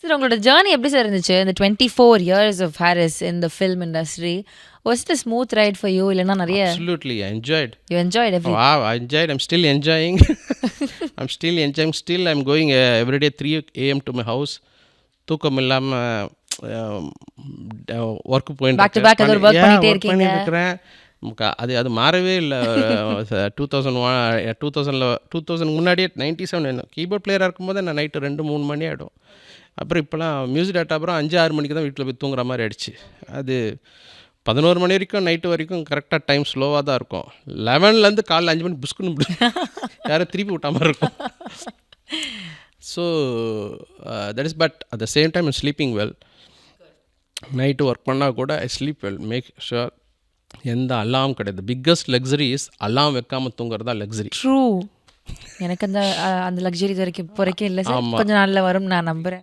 Sir உங்களோட journey எப்படி sir இருந்துச்சு? இந்த 24 years of Harris in the film industry. Was it a smooth ride for you? இல்லைன்னா நிறைய Absolutely, I enjoyed. you enjoyed every Wow, I enjoyed. I'm still enjoying. I'm still enjoying. Still, I'm going every day 3 a.m. to my house. தூக்கம் இல்லாமல் work போயிட்டு Back to back ஏதோ ஒரு work பண்ணிட்டே இருக்கீங்க. இருக்கிறேன். அது மாறவே இல்லை. 2000 முன்னாடியே 97 கீபோர்ட் பிளேயராக இருக்கும்போது நான் நைட்டு 2-3 மணி ஆகிடும். அப்புறம் இப்போலாம் மியூசிக் டேட்டா அப்புறம் 5-6 மணிக்கு தான் வீட்டில் போய் தூங்குற மாதிரி ஆயிடுச்சு. அது 11 மணி வரைக்கும் நைட்டு வரைக்கும் கரெக்டாக டைம் ஸ்லோவாக தான் இருக்கும். 11லேருந்து காலைல 5 மணி புஷ்குன்னு யாரும் திருப்பி விட்டா மாதிரி இருக்கும். So that is but at the same time I'm sleeping well. Night work பண்ணால் கூட I sleep well. Make sure எந்த அலாம் கிடையாது. பிக்கஸ்ட் லக்ஸரி இஸ் அலாம் வைக்காமல் தூங்குறது தான் லக்ஸரி. ட்ரூ. எனக்கு அந்த லக்ஸரி இது வரைக்கும் இப்போ வரைக்கும் இல்லை சார். கொஞ்சம் நாளில் வரும் நான் நம்புகிறேன்.